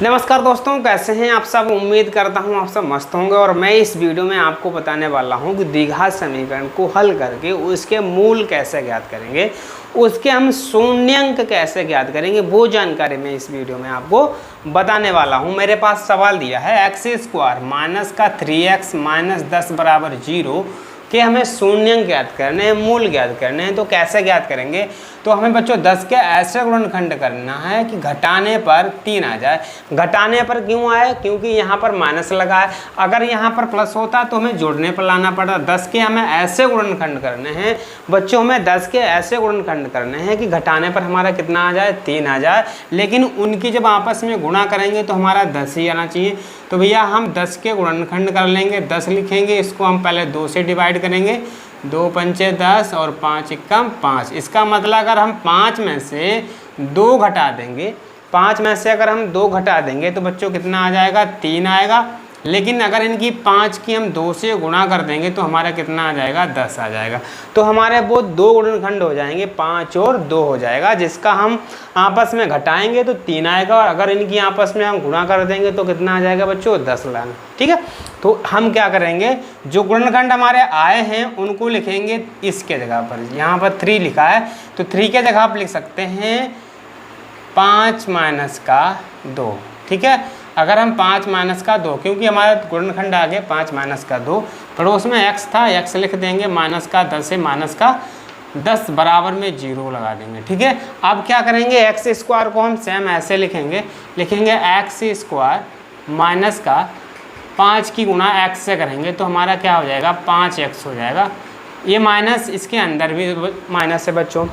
नमस्कार दोस्तों, कैसे हैं आप सब। उम्मीद करता हूं आप सब मस्त होंगे। और मैं इस वीडियो में आपको बताने वाला हूं कि द्विघात समीकरण को हल करके उसके मूल कैसे ज्ञात करेंगे, उसके हम शून्यंक कैसे ज्ञात करेंगे, वो जानकारी मैं इस वीडियो में आपको बताने वाला हूं। मेरे पास सवाल दिया है x² माइनस का 3x माइनस 10 बराबर 0 कि हमें शून्यंक ज्ञात करने हैं, मूल ज्ञात करने हैं। तो कैसे ज्ञात करेंगे, तो हमें बच्चों 10 के ऐसे गुणनखंड करना है कि घटाने पर 3 आ जाए। घटाने पर क्यों आए, क्योंकि यहाँ पर माइनस लगा है। अगर यहाँ पर प्लस होता तो हमें जोड़ने पर लाना पड़ता। 10 के हमें ऐसे गुणनखंड करने हैं बच्चों, हमें 10 के ऐसे गुणनखंड करने हैं कि घटाने पर हमारा कितना आ जाए, 3 आ जाए। लेकिन उनकी जब आपस में गुणा करेंगे तो हमारा 10 ही आना चाहिए। तो भैया हम 10 के गुणनखंड कर लेंगे, 10 लिखेंगे, इसको हम पहले 2 से डिवाइड करेंगे। 2 पंचे 10 और 5 एकम 5। इसका मतलब अगर हम 5 में से 2 घटा देंगे, 5 में से अगर हम 2 घटा देंगे तो बच्चों कितना आ जाएगा, 3 आएगा। लेकिन अगर इनकी 5 की हम 2 से गुणा कर देंगे तो हमारा कितना आ जाएगा, 10 आ जाएगा। तो हमारे वो 2 गुणनखंड हो जाएंगे, 5 और 2 हो जाएगा, जिसका हम आपस में घटाएंगे तो 3 आएगा। और अगर इनकी आपस में हम गुणा कर देंगे तो कितना आ जाएगा बच्चों, 10 लाना। ठीक है, तो हम क्या करेंगे, जो गुणनखंड हमारे आए हैं उनको लिखेंगे इसके जगह पर। यहाँ पर 3 लिखा है तो 3 के जगह आप लिख सकते हैं 5 माइनस का 2। ठीक है, अगर हम 5 माइनस का 2, क्योंकि हमारा गुणनखंड आ गया 5 माइनस का 2, पड़ोस में x था, x लिख देंगे, माइनस का 10 है, माइनस का 10 बराबर में 0 लगा देंगे। ठीक है, अब क्या करेंगे, x² को हम सेम ऐसे लिखेंगे x² माइनस का 5 की गुणा x से करेंगे तो हमारा क्या हो जाएगा, 5x हो जाएगा। ये माइनस, इसके अंदर भी माइनस है बच्चों,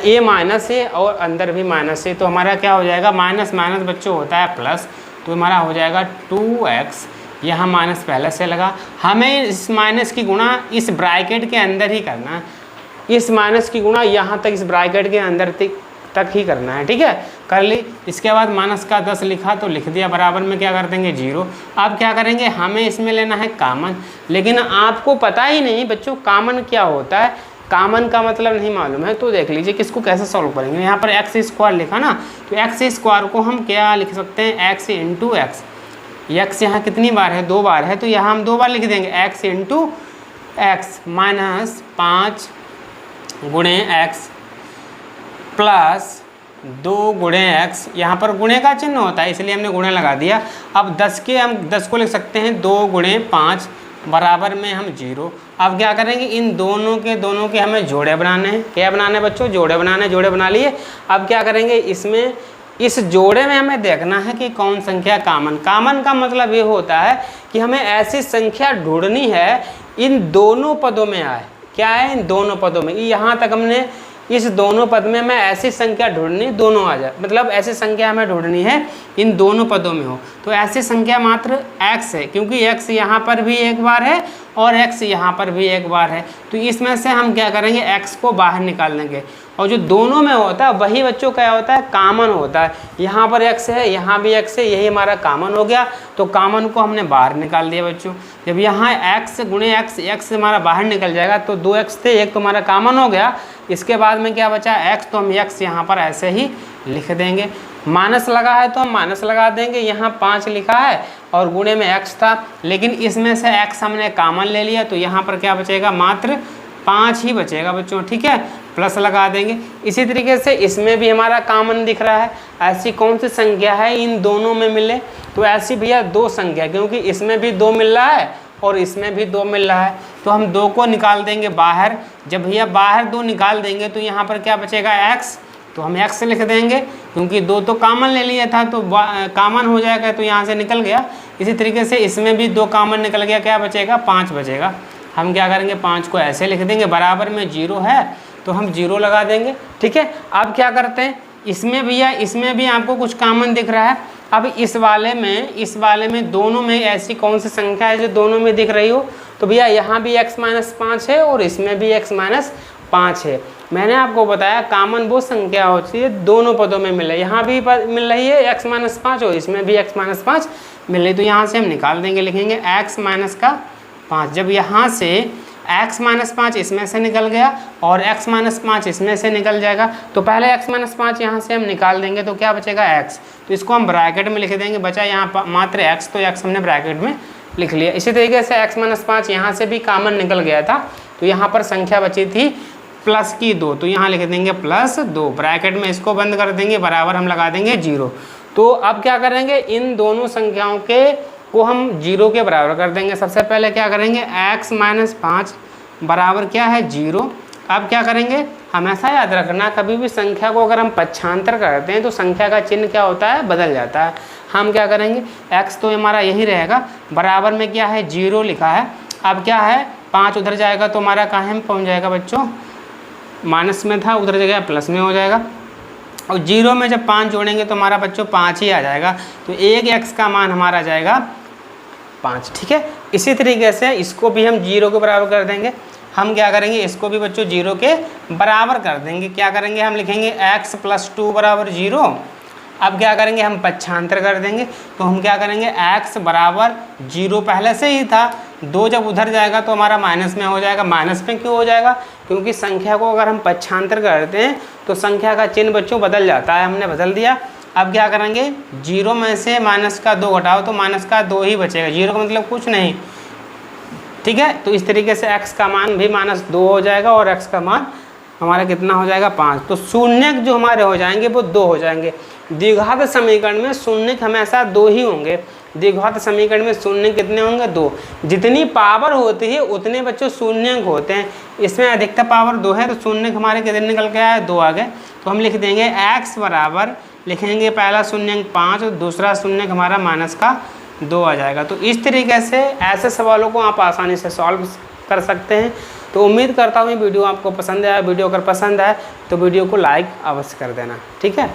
ये माइनस है और अंदर भी माइनस है, तो हमारा क्या हो जाएगा, माइनस माइनस बच्चों होता है प्लस, तो हमारा हो जाएगा 2x। यहाँ माइनस पहले से लगा, हमें इस माइनस की गुणा इस ब्रैकेट के अंदर ही करना है। इस माइनस की गुणा यहाँ तक, इस ब्रैकेट के अंदर तक ही करना है। ठीक है, कर ली। इसके बाद माइनस का 10 लिखा तो लिख दिया, बराबर में क्या कर देंगे, 0। अब क्या करेंगे, हमें इसमें लेना है कामन। लेकिन आपको पता ही नहीं बच्चोों कामन क्या होता है, कामन का मतलब नहीं मालूम है, तो देख लीजिए किसको कैसे सॉल्व करेंगे। यहाँ पर x² लिखा ना, तो x² को हम क्या लिख सकते हैं, x इंटू एक्स। x यहाँ कितनी बार है, 2 बार है, तो यहाँ हम 2 बार लिख देंगे x इंटू एक्स माइनस 5 गुणे x प्लस 2 गुणे x। यहाँ पर गुणे का चिन्ह होता है इसलिए हमने गुणे लगा दिया। अब 10 के हम 10 को लिख सकते हैं 2 गुणे 5 बराबर में हम 0। अब क्या करेंगे, इन दोनों के हमें जोड़े बनाने हैं। क्या बनाने बच्चों, जोड़े बनाने। जोड़े बना लिए। अब क्या करेंगे, इसमें इस जोड़े में हमें देखना है कि कौन संख्या कामन। कामन का मतलब ये होता है कि हमें ऐसी संख्या ढूंढनी है इन दोनों पदों में आए। क्या है, इन दोनों पदों में। यहाँ तक हमने इस दोनों पद में हमें ऐसी संख्या ढूंढनी, दोनों आ जाए, मतलब ऐसी संख्या हमें ढूंढनी है इन दोनों पदों में हो। तो ऐसी संख्या मात्र x है, क्योंकि x यहाँ पर भी एक बार है और x यहाँ पर भी एक बार है। तो इसमें से हम क्या करेंगे, x को बाहर निकाल लेंगे। और जो दोनों में होता है वही बच्चों क्या होता है, कामन होता है। यहाँ पर x है, यहाँ भी x है, यही हमारा कामन हो गया। तो कामन को हमने बाहर निकाल दिया बच्चों। जब यहाँ x गुणे x हमारा बाहर निकल जाएगा तो 2x थे, एक तो हमारा कामन हो गया। इसके बाद में क्या बचा, x, तो हम x यहाँ पर ऐसे ही लिख देंगे। माइनस लगा है तो हम माइनस लगा देंगे। यहाँ 5 लिखा है और गुणे में x था, लेकिन इसमें से x हमने कामन ले लिया तो यहाँ पर क्या बचेगा, मात्र 5 ही बचेगा बच्चों। ठीक है, प्लस लगा देंगे। इसी तरीके से इसमें भी हमारा कामन दिख रहा है। ऐसी कौन सी संख्या है इन दोनों में मिले, तो ऐसी भैया 2 संख्या, क्योंकि इसमें भी 2 मिल रहा है और इसमें भी 2 मिल रहा है, तो हम 2 को निकाल देंगे बाहर। जब भैया बाहर 2 निकाल देंगे तो यहाँ पर क्या बचेगा, x, तो हम x लिख देंगे, क्योंकि 2 तो कामन ले लिया था तो कामन हो जाएगा, तो यहाँ से निकल गया। इसी तरीके से इसमें भी 2 कामन निकल गया, क्या बचेगा, 5 बचेगा। हम क्या करेंगे, 5 को ऐसे लिख देंगे, बराबर में 0 है तो हम 0 लगा देंगे। ठीक है, अब क्या करते हैं, इसमें भैया इसमें भी आपको कुछ कामन दिख रहा है। अब इस वाले में दोनों में ऐसी कौन सी संख्या है जो दोनों में दिख रही हो, तो भैया यहाँ भी x माइनस 5 है और इसमें भी x माइनस 5 है। मैंने आपको बताया कामन वो संख्या होती है दोनों पदों में मिल रही है। यहाँ भी मिल रही है x माइनस 5 और इसमें भी x माइनस 5 मिल रही, तो यहाँ से हम निकाल देंगे, लिखेंगे x माइनस का 5। जब यहाँ से x माइनस 5 इसमें से निकल गया और x माइनस 5 इसमें से निकल जाएगा। तो पहले x माइनस 5 यहाँ से हम निकाल देंगे तो क्या बचेगा x, तो इसको हम ब्रैकेट में लिख देंगे, बचा यहाँ मात्र x, तो x हमने ब्रैकेट में लिख लिया। इसी तरीके से x माइनस 5 यहाँ से भी कॉमन निकल गया था, तो यहाँ पर संख्या बची थी प्लस की 2, तो यहाँ लिख देंगे प्लस 2, ब्रैकेट में इसको बंद कर देंगे, बराबर हम लगा देंगे 0। तो अब क्या करेंगे, इन दोनों संख्याओं को हम 0 के बराबर कर देंगे। सबसे पहले क्या करेंगे, x माइनस 5 बराबर क्या है 0। अब क्या करेंगे, हमेशा याद रखना कभी भी संख्या को अगर हम पक्षांतर करते हैं तो संख्या का चिन्ह क्या होता है, बदल जाता है। हम क्या करेंगे, x तो हमारा यही रहेगा, बराबर में क्या है 0 लिखा है। अब क्या है 5 उधर जाएगा तो हमारा कहाँ में पहुँच जाएगा बच्चों, माइनस में था उधर जगह प्लस में हो जाएगा, और 0 में जब 5 जोड़ेंगे तो हमारा बच्चों 5 ही आ जाएगा। तो एक x का मान हमारा जाएगा 5, ठीक है। इसी तरीके से इसको भी हम 0 के बराबर कर देंगे। हम क्या करेंगे, इसको भी बच्चों 0 के बराबर कर देंगे। क्या करेंगे, हम लिखेंगे x प्लस 2 बराबर 0। अब क्या करेंगे, हम पक्षांतर कर देंगे, तो हम क्या करेंगे x बराबर 0 पहले से ही था, 2 जब उधर जाएगा तो हमारा माइनस में हो जाएगा। माइनस में क्यों हो जाएगा, क्योंकि संख्या को अगर हम पक्षांतर करते हैं तो संख्या का चिन्ह बच्चों बदल जाता है, हमने बदल दिया। अब क्या करेंगे, 0 में से माइनस का 2 घटाओ तो माइनस का 2 ही बचेगा, 0 का मतलब कुछ नहीं, ठीक है। तो इस तरीके से x का मान भी -2 हो जाएगा और x का मान हमारा कितना हो जाएगा 5। तो शून्य जो हमारे हो जाएंगे वो 2 हो जाएंगे। द्विघात समीकरण में शून्य हमेशा 2 ही होंगे। द्विघात समीकरण में शून्य कितने होंगे, 2। जितनी पावर होती है उतने बच्चों शून्य होते हैं। इसमें अधिकतम पावर 2 है तो शून्य हमारे कितने निकल के आए, 2 आ गए। तो हम लिख देंगे x बराबर, लिखेंगे पहला शून्य 5 और दूसरा शून्य हमारा माइनस का 2 आ जाएगा। तो इस तरीके से ऐसे सवालों को आप आसानी से सॉल्व कर सकते हैं। तो उम्मीद करता हूँ ये वीडियो आपको पसंद आया। वीडियो अगर पसंद आए तो वीडियो को लाइक अवश्य कर देना, ठीक है।